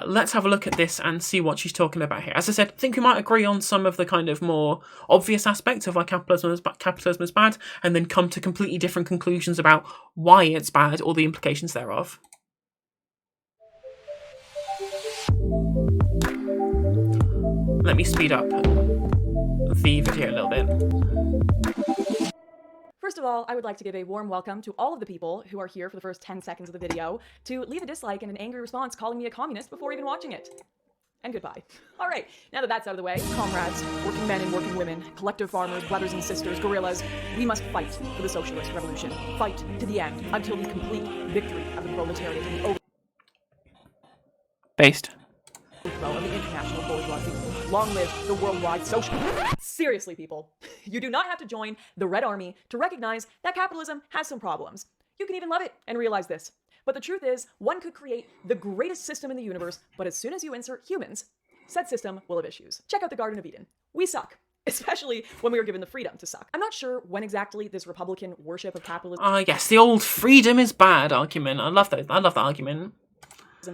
let's have a look at this and see what she's talking about here. As I said, I think we might agree on some of the kind of more obvious aspects of why capitalism is bad, and then come to completely different conclusions about why it's bad or the implications thereof. Let me speed up the video a little bit. First of all, I would like to give a warm welcome to all of the people who are here for the first 10 seconds of the video to leave a dislike and an angry response calling me a communist before even watching it. And goodbye. All right, now that that's out of the way, comrades, working men and working women, collective farmers, brothers and sisters, guerrillas, we must fight for the socialist revolution. Fight to the end until the complete victory of the proletariat and the overthrow of the international bourgeoisie. Long live the worldwide social... Seriously, people, you do not have to join the Red Army to recognize that capitalism has some problems. You can even love it and realize this. But the truth is, one could create the greatest system in the universe, but as soon as you insert humans, said system will have issues. Check out the Garden of Eden. We suck. Especially when we were given the freedom to suck. I'm not sure when exactly this Republican worship of capitalism... yes, the old freedom is bad argument. I love that argument.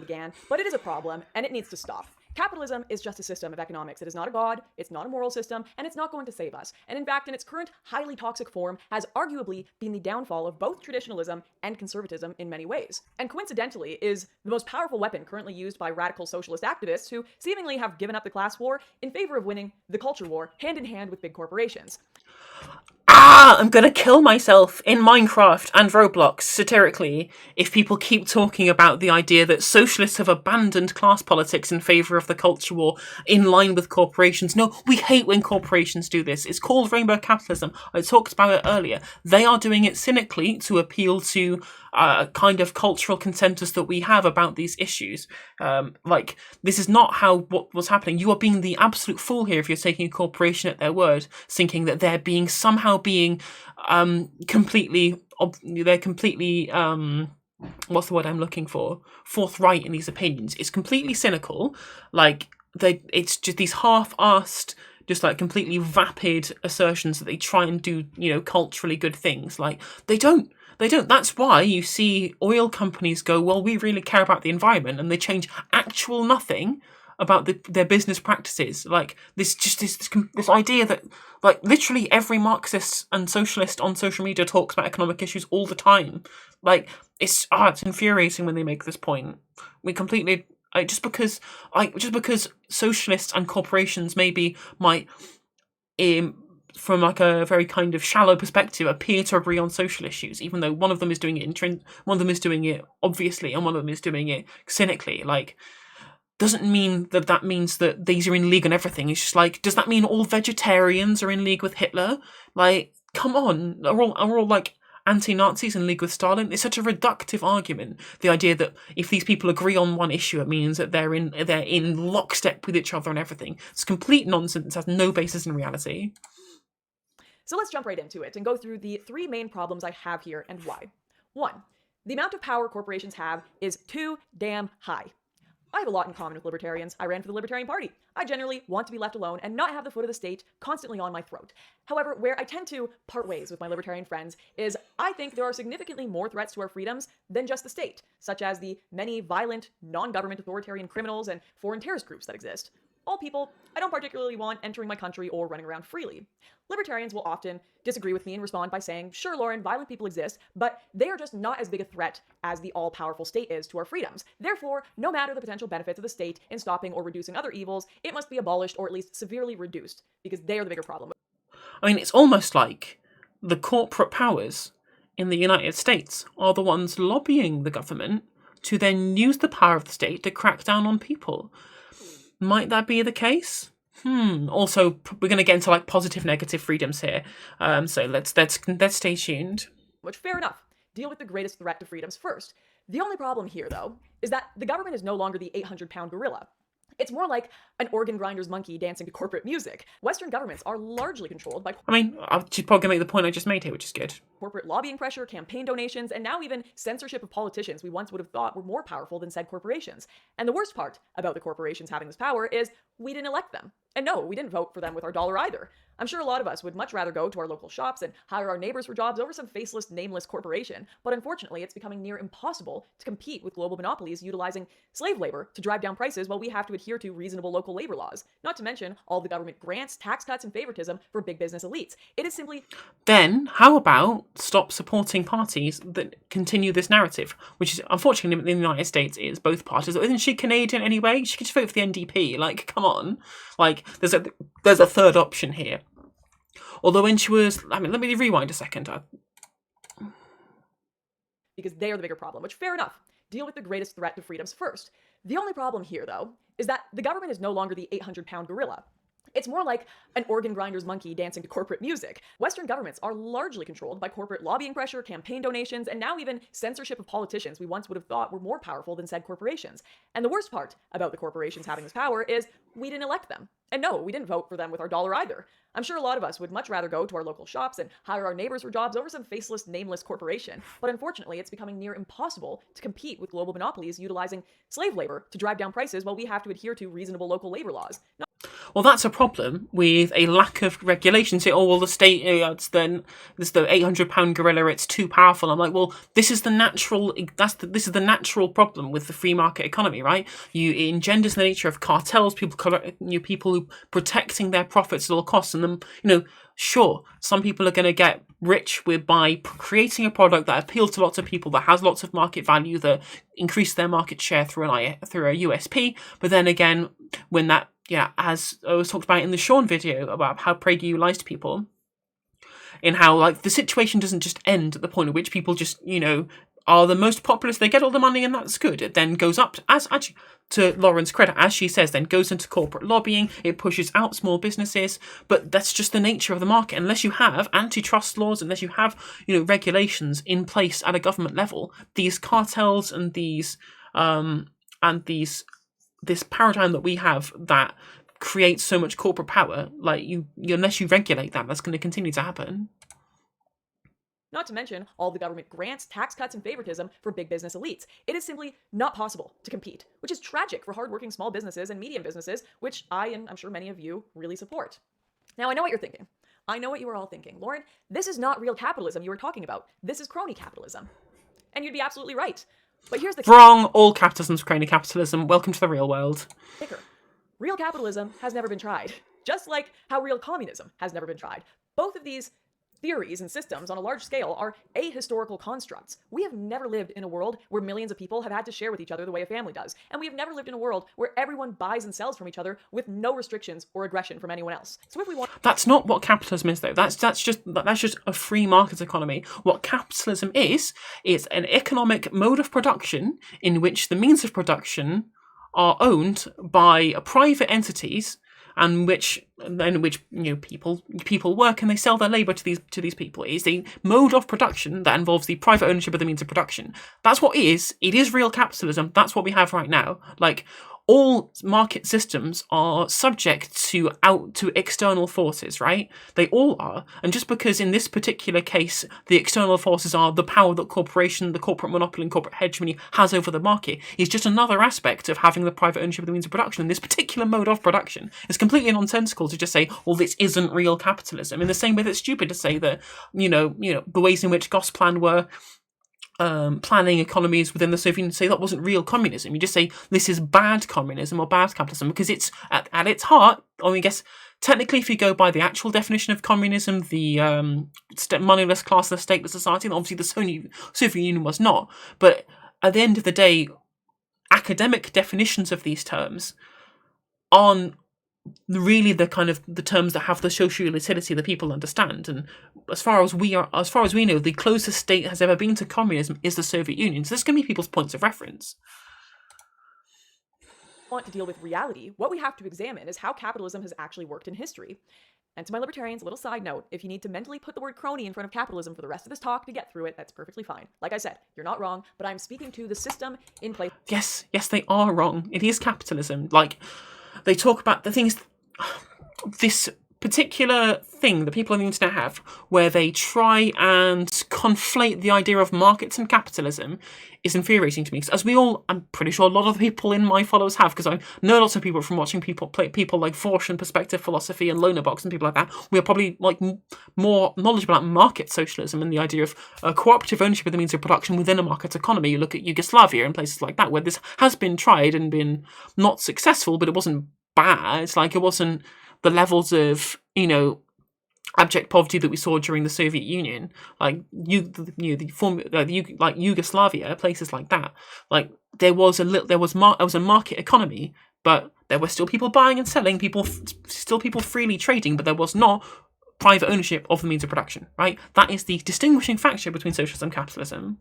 ...began, but it is a problem, and it needs to stop. Capitalism is just a system of economics. It is not a god, it's not a moral system, and it's not going to save us. And in fact, in its current highly toxic form, has arguably been the downfall of both traditionalism and conservatism in many ways. And coincidentally, is the most powerful weapon currently used by radical socialist activists who seemingly have given up the class war in favor of winning the culture war hand in hand with big corporations. I'm gonna kill myself in Minecraft and Roblox, satirically, if people keep talking about the idea that socialists have abandoned class politics in favour of the culture war in line with corporations. No, we hate when corporations do this. It's called rainbow capitalism. I talked about it earlier. They are doing it cynically to appeal to a kind of cultural consensus that we have about these issues. This is not what's happening. You are being the absolute fool here if you're taking a corporation at their word, thinking that they're completely what's the word I'm looking for? Forthright in these opinions. It's completely cynical. It's just these half-assed, just completely vapid assertions that they try and do, culturally good things. They don't. That's why you see oil companies go, well, we really care about the environment, and they change actual nothing about their business practices. This idea that literally every Marxist and socialist on social media talks about economic issues all the time. It's infuriating when they make this point. We completely just because socialists and corporations maybe might from a very kind of shallow perspective appear to agree on social issues, even though one of them is doing it one of them is doing it obviously and one of them is doing it cynically. Doesn't mean that means that these are in league on everything. It's just does that mean all vegetarians are in league with Hitler? Come on, are all anti-Nazis in league with Stalin? It's such a reductive argument. The idea that if these people agree on one issue, it means that they're in lockstep with each other and everything. It's complete nonsense. It has no basis in reality. So let's jump right into it and go through the three main problems I have here and why. 1. The amount of power corporations have is too damn high. I have a lot in common with libertarians. I ran for the Libertarian Party. I generally want to be left alone and not have the foot of the state constantly on my throat. However, where I tend to part ways with my libertarian friends is I think there are significantly more threats to our freedoms than just the state, such as the many violent, non-government authoritarian criminals and foreign terrorist groups that exist. All people I don't particularly want entering my country or running around freely. Libertarians will often disagree with me and respond by saying, sure, Lauren, violent people exist, but they are just not as big a threat as the all-powerful state is to our freedoms. Therefore, no matter the potential benefits of the state in stopping or reducing other evils, it must be abolished or at least severely reduced, because they are the bigger problem. It's almost like the corporate powers in the United States are the ones lobbying the government to then use the power of the state to crack down on people. Might that be the case? Also, we're going to get into positive, negative freedoms here. So let's stay tuned. Which, fair enough. Deal with the greatest threat to freedoms first. The only problem here, though, is that the government is no longer the 800-pound gorilla. It's more like an organ grinder's monkey dancing to corporate music. Western governments are largely controlled by I mean, she's probably going to make the point I just made here, which is good. corporate lobbying pressure, campaign donations, and now even censorship of politicians we once would have thought were more powerful than said corporations. And the worst part about the corporations having this power is we didn't elect them. And no, we didn't vote for them with our dollar either. I'm sure a lot of us would much rather go to our local shops and hire our neighbors for jobs over some faceless, nameless corporation, but unfortunately it's becoming near impossible to compete with global monopolies utilizing slave labor to drive down prices while we have to adhere to reasonable local labor laws. Not to mention all the government grants, tax cuts, and favoritism for big business elites. It is simply... Then, how about stop supporting parties that continue this narrative, which is, unfortunately, in the United States, is both parties. Isn't she Canadian anyway? She could just vote for the NDP. Like, come on. Like, there's a third option here. Although when she was... I mean, let me rewind a second. Because they are the bigger problem, which, fair enough. Deal with the greatest threat to freedoms first. The only problem here, though, is that the government is no longer the 800-pound gorilla. It's more like an organ grinder's monkey dancing to corporate music. Western governments are largely controlled by corporate lobbying pressure, campaign donations, and now even censorship of politicians we once would have thought were more powerful than said corporations. And the worst part about the corporations having this power is we didn't elect them. And no, we didn't vote for them with our dollar either. I'm sure a lot of us would much rather go to our local shops and hire our neighbors for jobs over some faceless, nameless corporation. But unfortunately, it's becoming near impossible to compete with global monopolies utilizing slave labor to drive down prices while we have to adhere to reasonable local labor laws. Well, that's a problem with a lack of regulation. Say, oh, well, the state, it's then this the 800-pound gorilla. It's too powerful. I'm like, well, this is the natural. This is the natural problem with the free market economy, right? It engenders the nature of cartels, people who protecting their profits at all costs, and then sure, some people are going to get rich by creating a product that appeals to lots of people, that has lots of market value, that increase their market share through a USP. But then again, when that as I was talked about in the Sean video about how PragerU lies to people, in how like the situation doesn't just end at the point at which people just are the most populous, they get all the money and that's good. It then goes up as actually, to Lauren's credit, as she says, then goes into corporate lobbying, it pushes out small businesses, but that's just the nature of the market. Unless you have antitrust laws, unless you have regulations in place at a government level, these cartels and this paradigm that we have that creates so much corporate power, like unless you regulate that's going to continue to happen. Not to mention all the government grants, tax cuts, and favoritism for big business elites. It is simply not possible to compete, which is tragic for hardworking small businesses and medium businesses, which I, and I'm sure many of you, really support. Now, I know what you're thinking. I know what you are all thinking. Lauren, this is not real capitalism you were talking about. This is crony capitalism. And you'd be absolutely right. But here's the wrong. All capitalism's crony capitalism. Welcome to the real world. kicker. Real capitalism has never been tried. Just like how real communism has never been tried. Both of these theories and systems on a large scale are ahistorical constructs. We have never lived in a world where millions of people have had to share with each other the way a family does. And we have never lived in a world where everyone buys and sells from each other with no restrictions or aggression from anyone else. So if we want... That's not what capitalism is, though. That's just a free market economy. What capitalism is an economic mode of production in which the means of production are owned by private entities, and which people work and they sell their labour to these people. It's a mode of production that involves the private ownership of the means of production. That's what it is. It is real capitalism. That's what we have right now. Like, all market systems are subject to external forces, right? They all are. And just because in this particular case, the external forces are the power that the corporate monopoly and corporate hegemony has over the market, is just another aspect of having the private ownership of the means of production. And this particular mode of production is completely nonsensical to just say, well, this isn't real capitalism. In the same way that's stupid to say that, the ways in which Gosplan were planning economies within the Soviet Union, say that wasn't real communism. You just say this is bad communism or bad capitalism because it's at its heart. I guess technically, if you go by the actual definition of communism, the moneyless, classless, stateless society, and obviously the Soviet Union was not. But at the end of the day, academic definitions of these terms aren't really the terms that have the social utility that people understand. And as far as we know, the closest state has ever been to communism is the Soviet Union. So this can be people's points of reference. Want to deal with reality, what we have to examine is how capitalism has actually worked in history. And to my libertarians, a little side note, if you need to mentally put the word crony in front of capitalism for the rest of this talk to get through it, that's perfectly fine. Like I said, you're not wrong, but I'm speaking to the system in place. Yes, they are wrong. It is capitalism. Like, they talk about the things, this particular thing that people on the internet have, where they try and conflate the idea of markets and capitalism, is infuriating to me. Because I'm pretty sure a lot of the people in my followers have, because I know lots of people from watching people like Forsch and Perspective Philosophy and Lonerbox and people like that. We are probably like more knowledgeable about market socialism and the idea of cooperative ownership of the means of production within a market economy. You look at Yugoslavia and places like that, where this has been tried and been not successful, but it wasn't bad. Like, it wasn't the levels of, abject poverty that we saw during the Soviet Union, like Yugoslavia, places like that. Like, there was a market economy, but there were still people buying and selling, people freely trading, but there was not private ownership of the means of production. Right? That is the distinguishing factor between socialism and capitalism.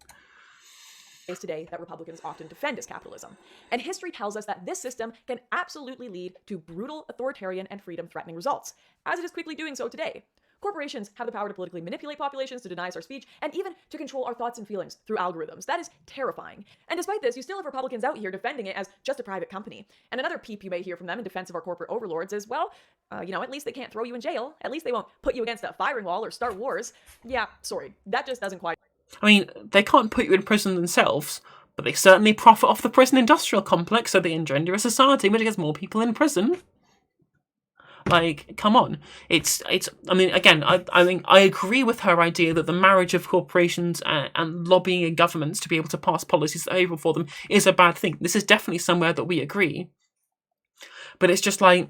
Today that Republicans often defend as capitalism. And history tells us that this system can absolutely lead to brutal, authoritarian, and freedom-threatening results, as it is quickly doing so today. Corporations have the power to politically manipulate populations, to deny us our speech, and even to control our thoughts and feelings through algorithms. That is terrifying. And despite this, you still have Republicans out here defending it as just a private company. And another peep you may hear from them in defense of our corporate overlords is, well, at least they can't throw you in jail. At least they won't put you against a firing wall or start wars. Yeah, sorry, that just doesn't quite... I mean, they can't put you in prison themselves, but they certainly profit off the prison industrial complex, so they engender a society which gets more people in prison. Like, come on. I mean, again, I think I agree with her idea that the marriage of corporations and lobbying governments to be able to pass policies that are favorable for them is a bad thing. This is definitely somewhere that we agree. But it's just like,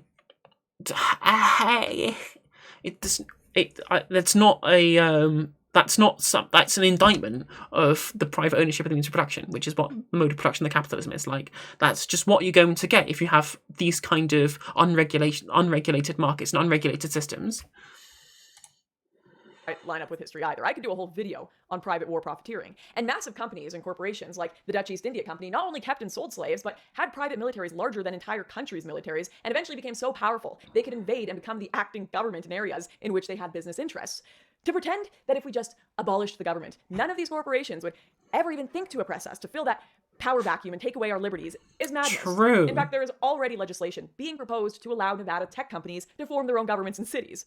that's an indictment of the private ownership of the means of production, which is what the mode of production of capitalism is. Like, that's just what you're going to get if you have these kind of unregulated markets and unregulated systems. Line up with history either. I could do a whole video on private war profiteering. And massive companies and corporations like the Dutch East India Company not only kept and sold slaves, but had private militaries larger than entire countries' militaries, and eventually became so powerful they could invade and become the acting government in areas in which they had business interests. To pretend that if we just abolished the government, none of these corporations would ever even think to oppress us, to fill that power vacuum and take away our liberties, is madness. True. In fact, there is already legislation being proposed to allow Nevada tech companies to form their own governments in cities.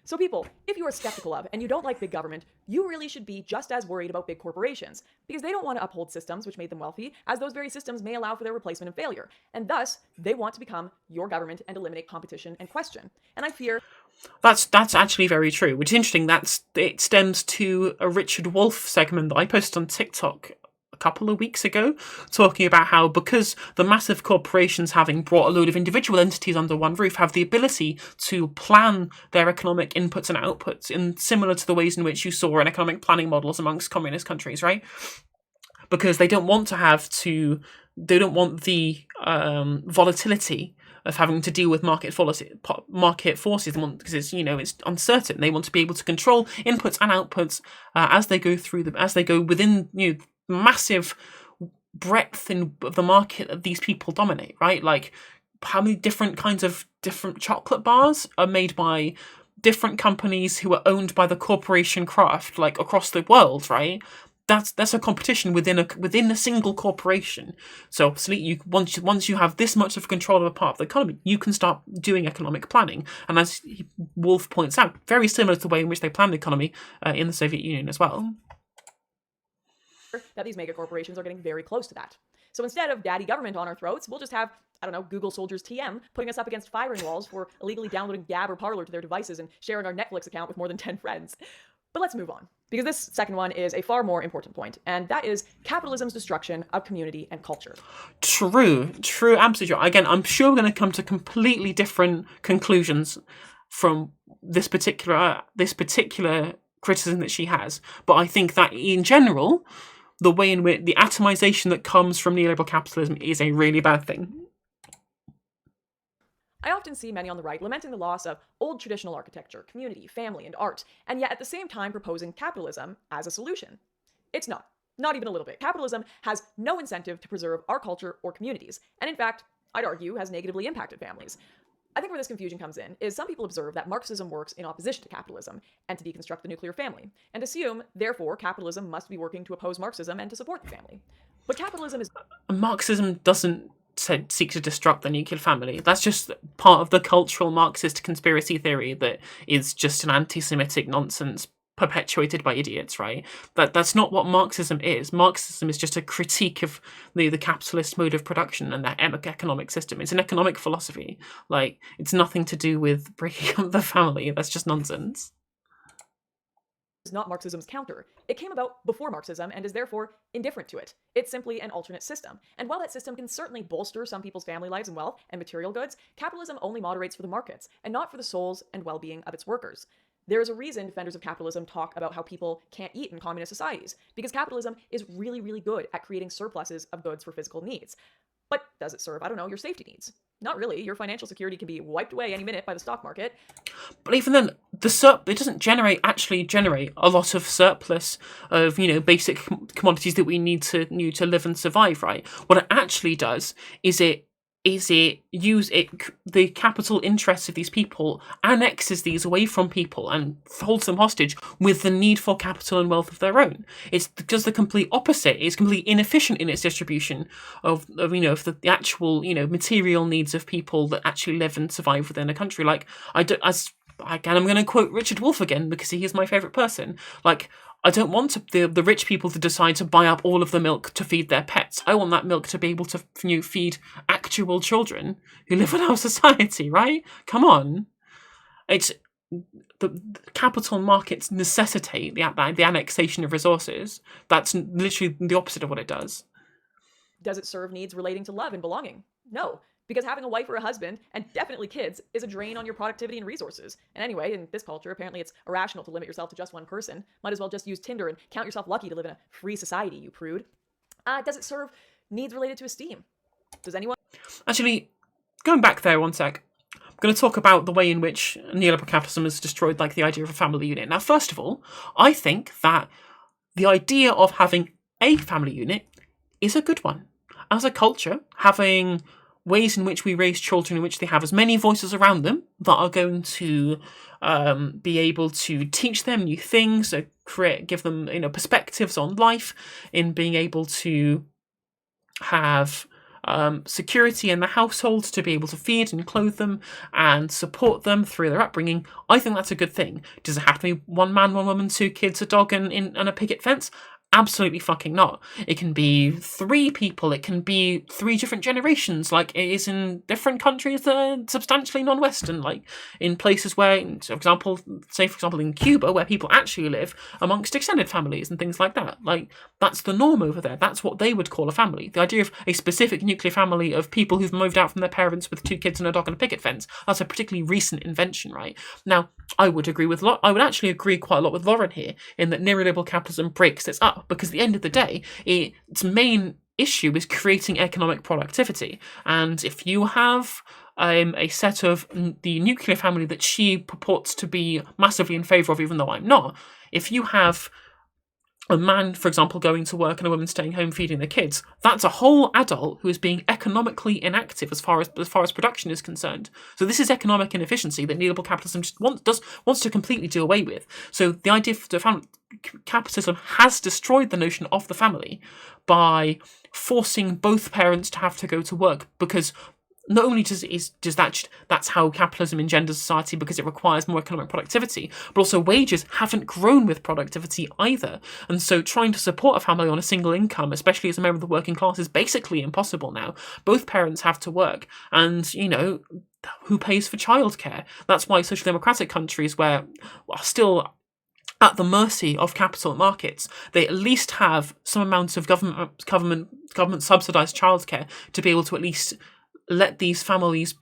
So people, if you are skeptical of and you don't like big government, you really should be just as worried about big corporations, because they don't want to uphold systems which made them wealthy, as those very systems may allow for their replacement and failure. And thus, they want to become your government and eliminate competition and question. And I fear... That's actually very true, which is interesting. It stems to a Richard Wolff segment that I posted on TikTok a couple of weeks ago, talking about how, because the massive corporations, having brought a load of individual entities under one roof, have the ability to plan their economic inputs and outputs in similar to the ways in which you saw in economic planning models amongst communist countries, right? Because they don't want the volatility of having to deal with market forces, because it's uncertain. They want to be able to control inputs and outputs as they go within massive breadth of the market that these people dominate. Right, like how many different kinds of different chocolate bars are made by different companies who are owned by the corporation Kraft, like across the world, right? That's a competition within a single corporation. So obviously, once you have this much of control of a part of the economy, you can start doing economic planning. And as Wolff points out, very similar to the way in which they planned the economy in the Soviet Union as well. That these mega corporations are getting very close to that. So instead of daddy government on our throats, we'll just have, Google soldiers TM putting us up against firing walls for illegally downloading Gab or Parler to their devices and sharing our Netflix account with more than 10 friends. But let's move on, because this second one is a far more important point, and that is capitalism's destruction of community and culture. True, absolutely. Again, I'm sure we're going to come to completely different conclusions from this particular criticism that she has. But I think that in general, the way in which the atomization that comes from neoliberal capitalism is a really bad thing. I often see many on the right lamenting the loss of old traditional architecture, community, family, and art, and yet at the same time proposing capitalism as a solution. It's not even a little bit. Capitalism has no incentive to preserve our culture or communities, and in fact, I'd argue has negatively impacted families. I think where this confusion comes in is some people observe that Marxism works in opposition to capitalism and to deconstruct the nuclear family, and assume, therefore, capitalism must be working to oppose Marxism and to support the family. But capitalism is... Marxism doesn't seek to destruct the nuclear family. That's just part of the cultural Marxist conspiracy theory that is just an anti-Semitic nonsense perpetuated by idiots, right? That's not what Marxism is. Marxism is just a critique of the capitalist mode of production and the economic system. It's an economic philosophy. Like, it's nothing to do with breaking up the family. That's just nonsense. Is not Marxism's counter. It came about before Marxism and is therefore indifferent to it. It's simply an alternate system. And while that system can certainly bolster some people's family lives and wealth and material goods, capitalism only moderates for the markets and not for the souls and well-being of its workers. There is a reason defenders of capitalism talk about how people can't eat in communist societies, because capitalism is really, really good at creating surpluses of goods for physical needs. But does it serve, I don't know, your safety needs? Not really. Your financial security can be wiped away any minute by the stock market. But even then, it doesn't actually generate a lot of surplus of, basic commodities that we need to live and survive, right? What it actually does is the capital interests of these people annexes these away from people and holds them hostage with the need for capital and wealth of their own. It does the complete opposite. It's completely inefficient in its distribution of the actual material needs of people that actually live and survive within a country. Like, I'm going to quote Richard Wolff again because he is my favourite person. Like, I don't want the rich people to decide to buy up all of the milk to feed their pets. I want that milk to be able to feed actual children who live in our society, right? Come on. It's the capital markets necessitate the annexation of resources. That's literally the opposite of what it does. Does it serve needs relating to love and belonging? No. Because having a wife or a husband, and definitely kids, is a drain on your productivity and resources. And anyway, in this culture, apparently it's irrational to limit yourself to just one person. Might as well just use Tinder and count yourself lucky to live in a free society, you prude. Does it serve needs related to esteem? Does anyone? Actually, going back there one sec, I'm going to talk about the way in which neoliberal capitalism has destroyed the idea of a family unit. Now, first of all, I think that the idea of having a family unit is a good one. As a culture, having ways in which we raise children in which they have as many voices around them that are going to be able to teach them new things, give them perspectives on life, in being able to have security in the household, to be able to feed and clothe them and support them through their upbringing. I think that's a good thing. Does it have to be one man, one woman, 2 kids, a dog, and a picket fence? Absolutely fucking not. It can be 3 people. It can be 3 different generations, like it is in different countries that are substantially non-Western, like in places where, for example, in Cuba, where people actually live amongst extended families and things like that. Like, that's the norm over there. That's what they would call a family. The idea of a specific nuclear family of people who've moved out from their parents with 2 kids and a dog and a picket fence, that's a particularly recent invention, right? Now, I would actually agree quite a lot with Lauren here in that neoliberal capitalism breaks this up, because at the end of the day, its main issue is creating economic productivity. And if you have a set of the nuclear family that she purports to be massively in favour of, even though I'm not, if you have a man, for example, going to work and a woman staying home feeding the kids, that's a whole adult who is being economically inactive as far as production is concerned. So this is economic inefficiency that neoliberal capitalism just wants to completely do away with. So the idea of the family, capitalism has destroyed the notion of the family by forcing both parents to have to go to work, because not only that's how capitalism engenders society, because it requires more economic productivity, but also wages haven't grown with productivity either. And so trying to support a family on a single income, especially as a member of the working class, is basically impossible now. Both parents have to work, and who pays for childcare? That's why social democratic countries, where are still at the mercy of capital markets, they at least have some amount of government subsidised childcare to be able to at least let these families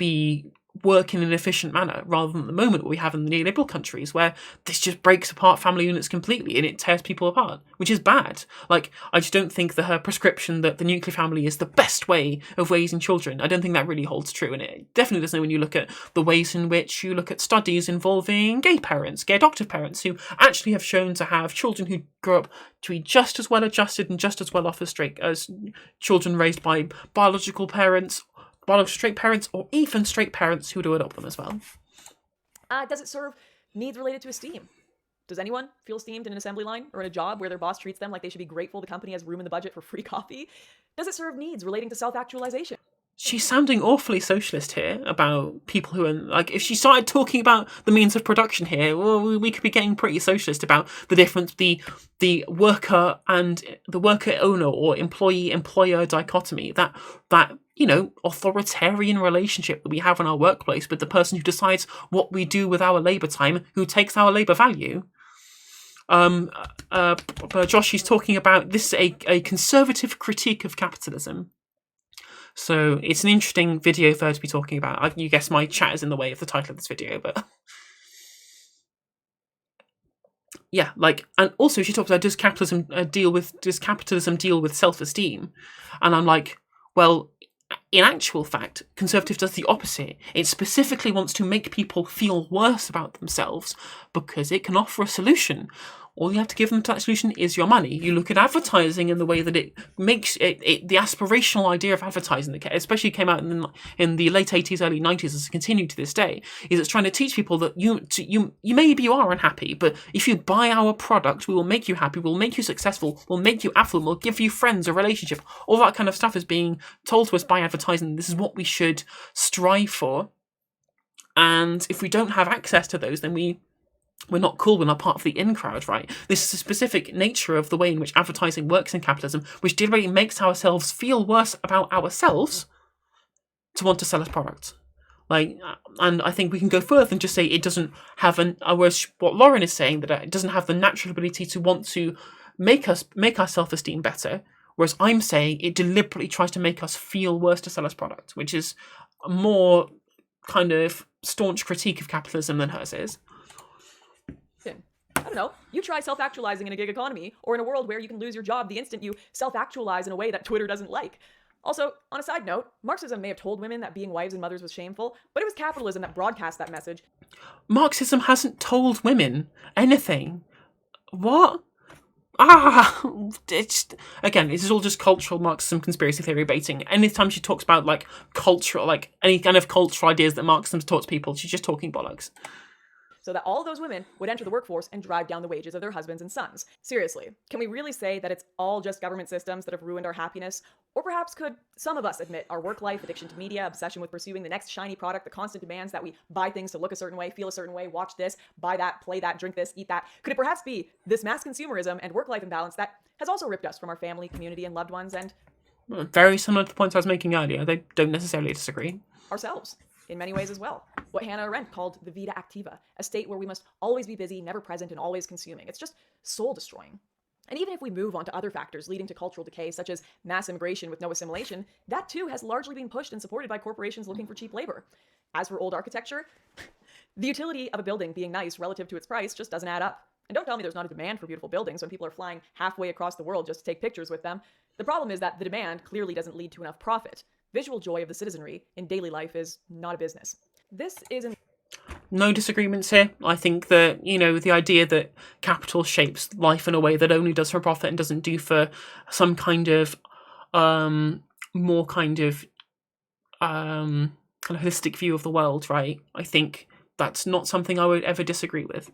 work in an efficient manner, rather than at the moment what we have in the neoliberal countries, where this just breaks apart family units completely and it tears people apart, which is bad. Like, I just don't think that her prescription that the nuclear family is the best way of raising children, I don't think that really holds true. And it definitely doesn't when you look at the ways in which you look at studies involving gay adoptive parents, who actually have shown to have children who grow up to be just as well adjusted and just as well off as children raised by biological straight parents, or even straight parents who do adopt them as well. Does it serve needs related to esteem? Does anyone feel esteemed in an assembly line or in a job where their boss treats them like they should be grateful the company has room in the budget for free coffee? Does it serve needs relating to self-actualization? she's sounding awfully socialist here about people who are like. If she started talking about the means of production here, well, we could be getting pretty socialist about the difference, the worker and the worker owner or employee employer dichotomy. That authoritarian relationship that we have in our workplace with the person who decides what we do with our labour time, who takes our labour value. Josh, he's talking about this is a conservative critique of capitalism. So it's an interesting video for her to be talking about. You guess my chat is in the way of the title of this video, but yeah, and also she talks about does capitalism deal with self-esteem? And I'm like, well, in actual fact, conservative does the opposite. It specifically wants to make people feel worse about themselves because it can offer a solution. All you have to give them to that solution is your money. You look at advertising in the way that it makes it the aspirational idea of advertising, that especially came out in the late 80s, early 90s, as continued to this day, is it's trying to teach people that you maybe you are unhappy, but if you buy our product, we will make you happy, we'll make you successful, we'll make you affluent, we'll give you friends, a relationship. All that kind of stuff is being told to us by advertising. This is what we should strive for. And if we don't have access to those, then we're not cool, we're not part of the in crowd, right? This is a specific nature of the way in which advertising works in capitalism, which deliberately makes ourselves feel worse about ourselves to want to sell us products. And I think we can go further and just say it doesn't have whereas what Lauren is saying, that it doesn't have the natural ability to want to make our self-esteem better, whereas I'm saying it deliberately tries to make us feel worse to sell us products, which is a more kind of staunch critique of capitalism than hers is. I don't know, you try self-actualizing in a gig economy, or in a world where you can lose your job the instant you self-actualize in a way that Twitter doesn't like. Also, on a side note, Marxism may have told women that being wives and mothers was shameful, but it was capitalism that broadcast that message. Marxism hasn't told women anything. What? Again, this is all just cultural Marxism conspiracy theory baiting. Anytime she talks about cultural, any kind of cultural ideas that Marxism taught people, she's just talking bollocks. So that all those women would enter the workforce and drive down the wages of their husbands and sons. Seriously, can we really say that it's all just government systems that have ruined our happiness? Or perhaps could some of us admit our work life, addiction to media, obsession with pursuing the next shiny product, the constant demands that we buy things to look a certain way, feel a certain way, watch this, buy that, play that, drink this, eat that? Could it perhaps be this mass consumerism and work-life imbalance that has also ripped us from our family, community, and loved ones, and very similar to the points I was making earlier. They don't necessarily disagree. Ourselves, in many ways as well. What Hannah Arendt called the vita activa, a state where we must always be busy, never present, and always consuming. It's just soul-destroying. And even if we move on to other factors leading to cultural decay, such as mass immigration with no assimilation, that too has largely been pushed and supported by corporations looking for cheap labor. As for old architecture, the utility of a building being nice relative to its price just doesn't add up. And don't tell me there's not a demand for beautiful buildings when people are flying halfway across the world just to take pictures with them. The problem is that the demand clearly doesn't lead to enough profit. Visual joy of the citizenry in daily life is not a business. This isn't... No disagreements here. I think that, the idea that capital shapes life in a way that only does for profit and doesn't do for some kind of more kind of holistic view of the world, right? I think that's not something I would ever disagree with.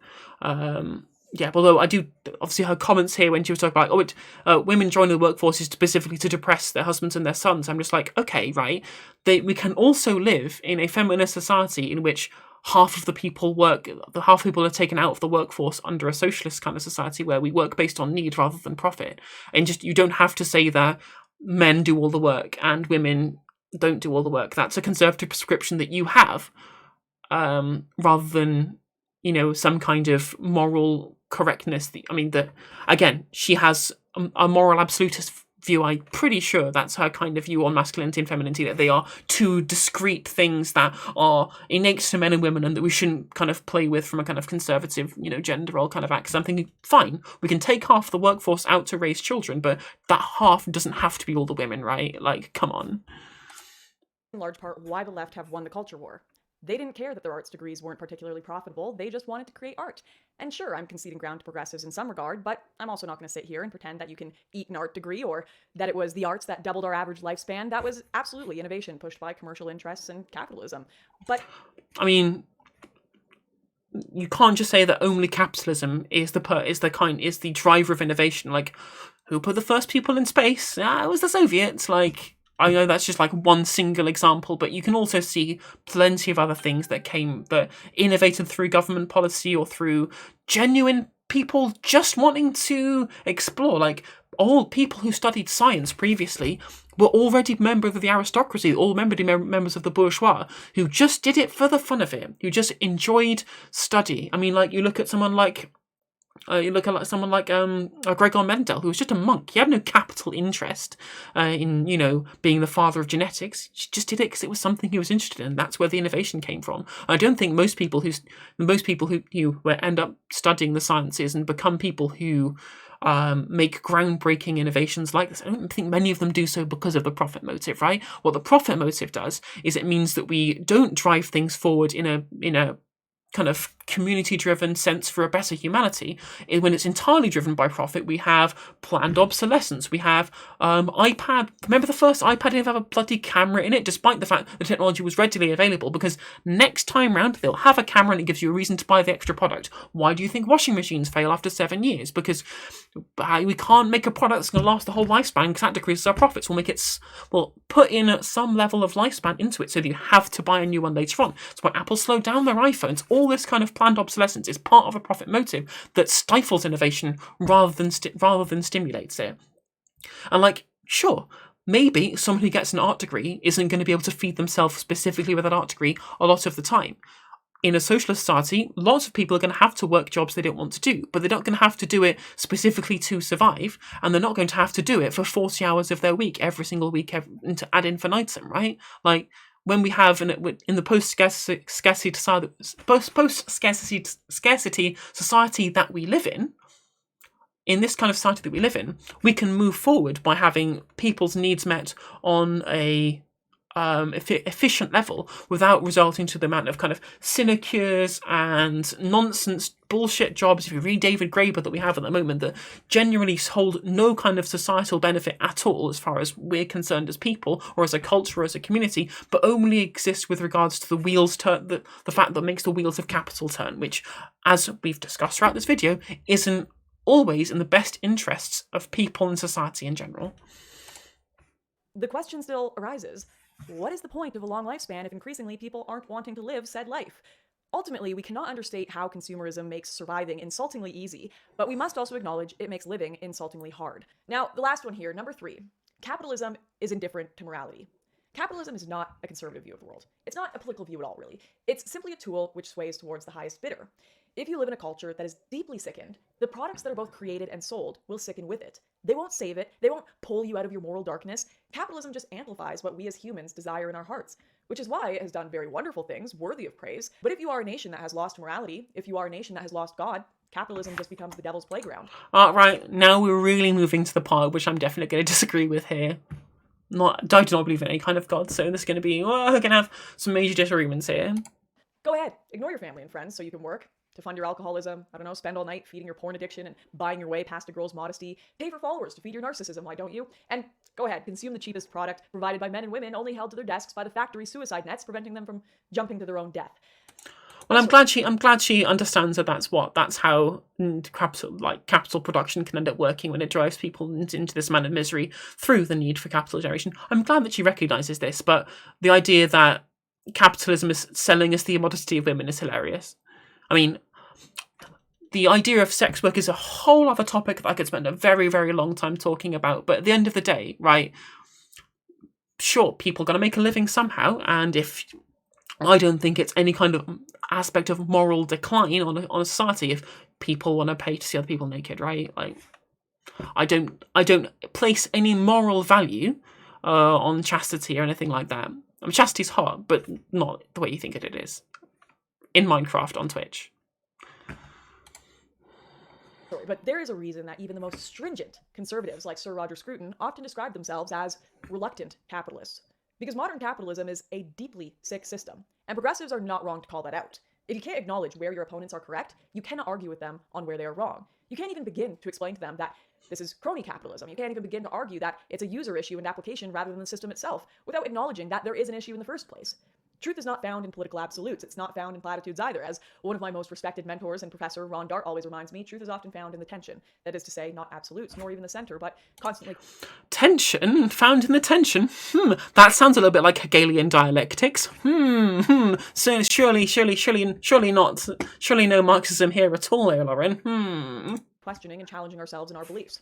Although I do, obviously her comments here when she was talking about, women joining the workforce is specifically to depress their husbands and their sons. I'm just like, okay, right. We can also live in a feminist society in which half of people are taken out of the workforce under a socialist kind of society where we work based on need rather than profit. And you don't have to say that men do all the work and women don't do all the work. That's a conservative prescription that you have, rather than, some kind of moral correctness. Again, she has a moral absolutist view. I'm pretty sure that's her kind of view on masculinity and femininity, that they are two discrete things that are innate to men and women and that we shouldn't kind of play with from a kind of conservative, gender role kind of act. Because I'm thinking, fine, we can take half the workforce out to raise children, but that half doesn't have to be all the women, right? Come on. In large part, why the left have won the culture war. They didn't care that their arts degrees weren't particularly profitable, they just wanted to create art. And sure, I'm conceding ground to progressives in some regard, but I'm also not going to sit here and pretend that you can eat an art degree or that it was the arts that doubled our average lifespan. That was absolutely innovation pushed by commercial interests and capitalism. But you can't just say that only capitalism is the driver of innovation. Who put the first people in space? It was the Soviets. I know that's just like one single example, but you can also see plenty of other things that innovated through government policy or through genuine people just wanting to explore. Like, old people who studied science previously were already members of the aristocracy, members of the bourgeois, who just did it for the fun of it, who just enjoyed study. I mean, like, you look at someone like Gregor Mendel, who was just a monk. He had no capital interest in, being the father of genetics. He just did it because it was something he was interested in. That's where the innovation came from. I don't think most people who end up studying the sciences and become people who make groundbreaking innovations like this, I don't think many of them do so because of the profit motive, right? What the profit motive does is it means that we don't drive things forward in a kind of community-driven sense for a better humanity. When it's entirely driven by profit, we have planned obsolescence. We have iPad. Remember the first iPad didn't have a bloody camera in it, despite the fact the technology was readily available, because next time round they'll have a camera and it gives you a reason to buy the extra product. Why do you think washing machines fail after 7 years? Because we can't make a product that's going to last the whole lifespan, because that decreases our profits. We'll put in some level of lifespan into it so that you have to buy a new one later on. That's why Apple slowed down their iPhones. All this kind of planned obsolescence is part of a profit motive that stifles innovation rather than stimulates it. And sure, maybe someone who gets an art degree isn't going to be able to feed themselves specifically with an art degree a lot of the time. In a socialist society, lots of people are going to have to work jobs they don't want to do, but they're not going to have to do it specifically to survive, and they're not going to have to do it for 40 hours of their week every single week to ad infinitum, right? Like, when we have in the post-scarcity society that we live in this kind of society that we live in, we can move forward by having people's needs met on a efficient level without resulting to the amount of kind of sinecures and nonsense bullshit jobs, if you read David Graeber, that we have at the moment, that genuinely hold no kind of societal benefit at all as far as we're concerned as people or as a culture or as a community, but only exist with regards to the wheels turn, the fact that makes the wheels of capital turn, which, as we've discussed throughout this video, isn't always in the best interests of people and society in general. The question still arises, what is the point of a long lifespan if increasingly people aren't wanting to live said life? Ultimately, we cannot understate how consumerism makes surviving insultingly easy, but we must also acknowledge it makes living insultingly hard. Now, the last one here, number 3. Capitalism is indifferent to morality. Capitalism is not a conservative view of the world. It's not a political view at all, really. It's simply a tool which sways towards the highest bidder. If you live in a culture that is deeply sickened, the products that are both created and sold will sicken with it. They won't save it. They won't pull you out of your moral darkness. Capitalism just amplifies what we as humans desire in our hearts, which is why it has done very wonderful things, worthy of praise. But if you are a nation that has lost morality, if you are a nation that has lost God, capitalism just becomes the devil's playground. Right, now we're really moving to the part which I'm definitely going to disagree with here. I do not believe in any kind of God, so there's going to be, we're going to have some major disagreements here. Go ahead, ignore your family and friends so you can work to fund your alcoholism, I don't know, spend all night feeding your porn addiction and buying your way past a girl's modesty, pay for followers to feed your narcissism, why don't you? And go ahead, consume the cheapest product provided by men and women only held to their desks by the factory suicide nets, preventing them from jumping to their own death. Well, I'm glad she understands that that's how capital production can end up working when it drives people into this amount of misery through the need for capital generation. I'm glad that she recognises this, but the idea that capitalism is selling us the immodesty of women is hilarious. I mean, the idea of sex work is a whole other topic that I could spend a very, very long time talking about. But at the end of the day, right, sure, people are going to make a living somehow. And I don't think it's any kind of aspect of moral decline on a society if people want to pay to see other people naked, right? Like, I don't place any moral value on chastity or anything like that. I mean, chastity's hot, but not the way you think it is. In Minecraft on Twitch. But there is a reason that even the most stringent conservatives like Sir Roger Scruton often describe themselves as reluctant capitalists. Because modern capitalism is a deeply sick system, and progressives are not wrong to call that out. If you can't acknowledge where your opponents are correct, you cannot argue with them on where they are wrong. You can't even begin to explain to them that this is crony capitalism. You can't even begin to argue that it's a user issue and application rather than the system itself, without acknowledging that there is an issue in the first place. Truth is not found in political absolutes. It's not found in platitudes either. As one of my most respected mentors and Professor Ron Dart always reminds me, truth is often found in the tension. That is to say, not absolutes, nor even the center, but constantly. Tension? Found in the tension? That sounds a little bit like Hegelian dialectics. So surely not. Surely no Marxism here at all, Lauren. Questioning and challenging ourselves and our beliefs.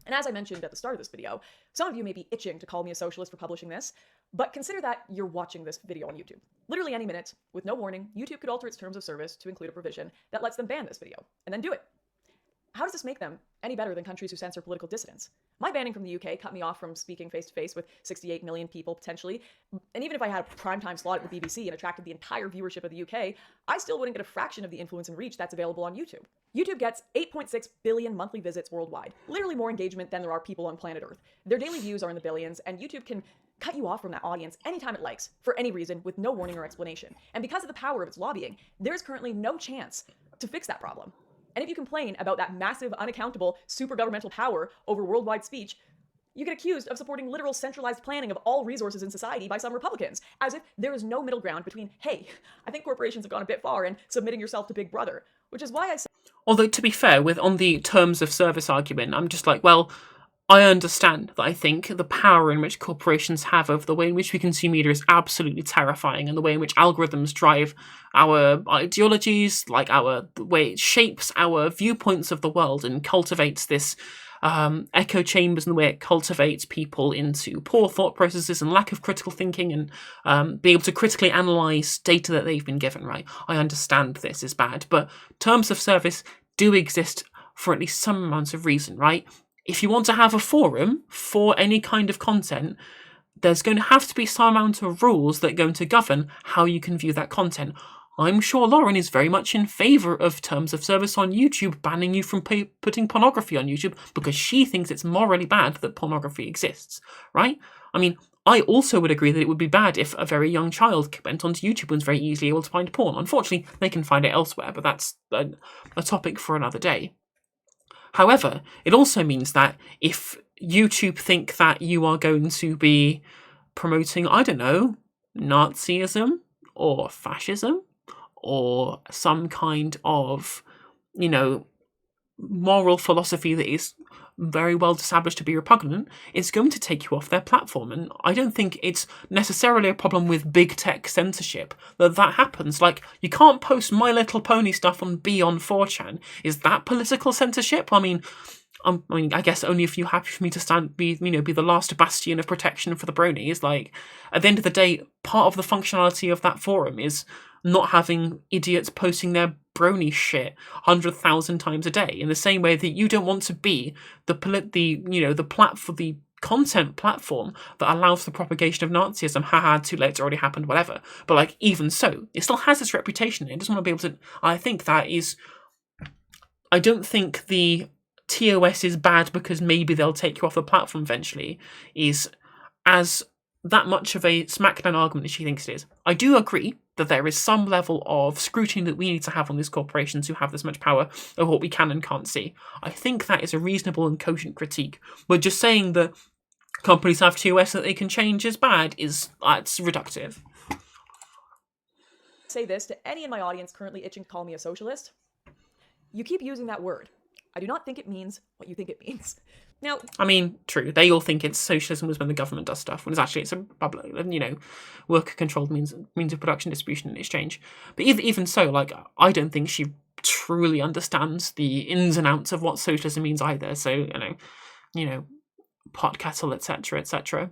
And as I mentioned at the start of this video, some of you may be itching to call me a socialist for publishing this, but consider that you're watching this video on YouTube. Literally any minute, with no warning, YouTube could alter its terms of service to include a provision that lets them ban this video, and then do it. How does this make them any better than countries who censor political dissidents? My banning from the UK cut me off from speaking face-to-face with 68 million people potentially, and even if I had a primetime slot at the BBC and attracted the entire viewership of the UK, I still wouldn't get a fraction of the influence and reach that's available on YouTube. YouTube gets 8.6 billion monthly visits worldwide, literally more engagement than there are people on planet Earth. Their daily views are in the billions, and YouTube can cut you off from that audience anytime it likes, for any reason, with no warning or explanation. And because of the power of its lobbying, there's currently no chance to fix that problem. And if you complain about that massive, unaccountable, super governmental power over worldwide speech, you get accused of supporting literal centralized planning of all resources in society by some Republicans, as if there is no middle ground between, hey, I think corporations have gone a bit far, and submitting yourself to Big Brother, which is why I say... Although, to be fair, on the terms of service argument, I'm just like, well, I understand that I think the power in which corporations have over the way in which we consume media is absolutely terrifying, and the way in which algorithms drive our ideologies, like the way it shapes our viewpoints of the world and cultivates this echo chambers, and the way it cultivates people into poor thought processes and lack of critical thinking and being able to critically analyse data that they've been given, right? I understand this is bad, but terms of service do exist for at least some amount of reason, right? If you want to have a forum for any kind of content, there's going to have to be some amount of rules that are going to govern how you can view that content. I'm sure Lauren is very much in favour of terms of service on YouTube banning you from putting pornography on YouTube because she thinks it's morally bad that pornography exists, right? I mean, I also would agree that it would be bad if a very young child went onto YouTube and was very easily able to find porn. Unfortunately, they can find it elsewhere, but that's a topic for another day. However, it also means that if YouTube think that you are going to be promoting, I don't know, Nazism or fascism or some kind of, moral philosophy that is very well established to be repugnant, it's going to take you off their platform. And I don't think it's necessarily a problem with big tech censorship that happens. Like, you can't post My Little Pony stuff on 4chan. Is that political censorship? I mean, I guess only if you're happy for me to be the last bastion of protection for the bronies. Like, at the end of the day, part of the functionality of that forum is not having idiots posting their brony shit 100,000 times a day. In the same way that you don't want to be the content platform that allows the propagation of Nazism. Haha, too late, it's already happened, whatever. But like, even so, it still has its reputation. It doesn't want to be able to. I think that is. I don't think the TOS is bad because maybe they'll take you off the platform eventually, is as that much of a smackdown argument as she thinks it is. I do agree that there is some level of scrutiny that we need to have on these corporations who have this much power of what we can and can't see. I think that is a reasonable and cogent critique. But just saying that companies have TOS that they can change is bad it's reductive. Say this to any in my audience currently itching to call me a socialist. You keep using that word. I do not think it means what you think it means. Now, I mean, true. They all think it's socialism was when the government does stuff, when it's a public, worker-controlled means of production, distribution, and exchange. But even so, like, I don't think she truly understands the ins and outs of what socialism means either. So, pot kettle, etc., etc.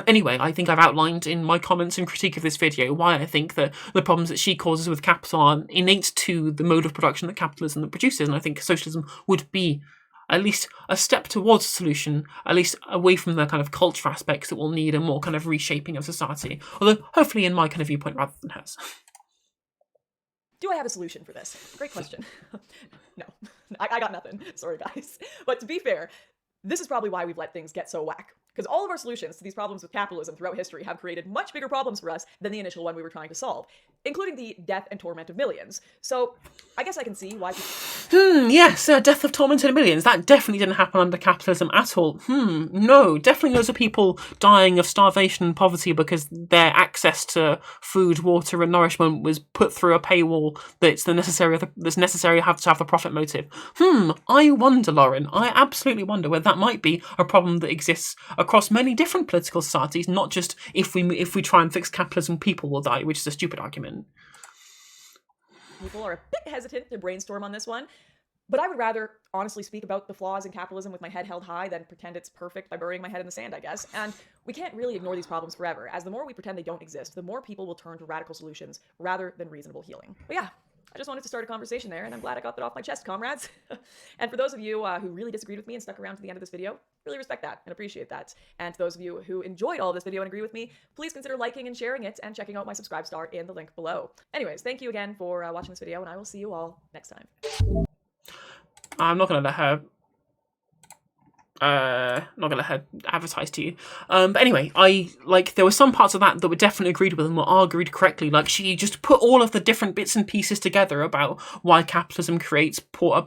Anyway, I think I've outlined in my comments and critique of this video why I think that the problems that she causes with capital are innate to the mode of production that capitalism produces, and I think socialism would be at least a step towards a solution, at least away from the kind of culture aspects that will need a more kind of reshaping of society. Although, hopefully in my kind of viewpoint rather than hers. Do I have a solution for this? Great question. No, I got nothing. Sorry, guys. But to be fair, this is probably why we've let things get so whack. Because all of our solutions to these problems with capitalism throughout history have created much bigger problems for us than the initial one we were trying to solve, including the death and torment of millions. So I guess I can see why Yes, death of tormented millions. That definitely didn't happen under capitalism at all. No, definitely loads of people dying of starvation and poverty because their access to food, water, and nourishment was put through a paywall that's necessary to have the profit motive. I wonder, Lauren. I absolutely wonder whether that might be a problem that exists across many different political societies, not just if we try and fix capitalism, people will die, which is a stupid argument. people are a bit hesitant to brainstorm on this one. But I would rather honestly speak about the flaws in capitalism with my head held high than pretend it's perfect by burying my head in the sand, I guess. And we can't really ignore these problems forever, as the more we pretend they don't exist, the more people will turn to radical solutions rather than reasonable healing. But yeah, I just wanted to start a conversation there, and I'm glad I got that off my chest, comrades. And for those of you who really disagreed with me and stuck around to the end of this video, really respect that and appreciate that. And to those of you who enjoyed all of this video and agree with me, please consider liking and sharing it and checking out my subscribe star in the link below. Anyways, thank you again for watching this video, and I will see you all next time. I'm not gonna let her. Not gonna let her advertise to you. But anyway, there were some parts of that were definitely agreed with and were argued correctly. Like, she just put all of the different bits and pieces together about why capitalism creates poor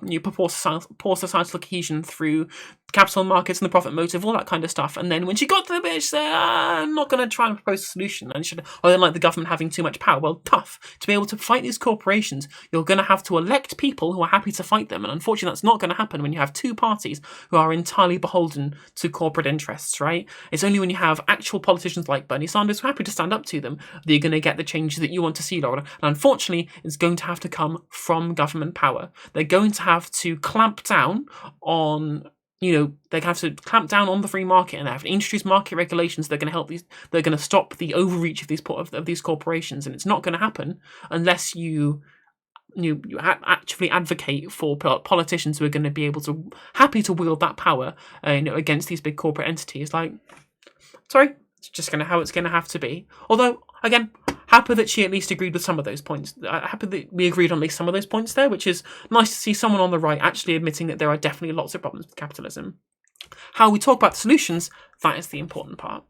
societal cohesion through capital markets and the profit motive, all that kind of stuff. And then when she got to the bit, she said, I'm not going to try and propose a solution. And I don't like the government having too much power. Well, tough. To be able to fight these corporations, you're going to have to elect people who are happy to fight them. And unfortunately, that's not going to happen when you have two parties who are entirely beholden to corporate interests, right? It's only when you have actual politicians like Bernie Sanders who are happy to stand up to them that you're going to get the changes that you want to see, Laura. And unfortunately, it's going to have to come from government power. They're going to have to clamp down on they have to clamp down on the free market, and they have to introduce market regulations that are going to help they're going to stop the overreach of these corporations, and it's not going to happen unless you actually advocate for politicians who are going to be happy to wield that power, against these big corporate entities. Sorry, it's just how it's going to have to be. Although, again, happy that she at least agreed with some of those points. Happy that we agreed on at least some of those points there, which is nice to see someone on the right actually admitting that there are definitely lots of problems with capitalism. How we talk about the solutions, that is the important part.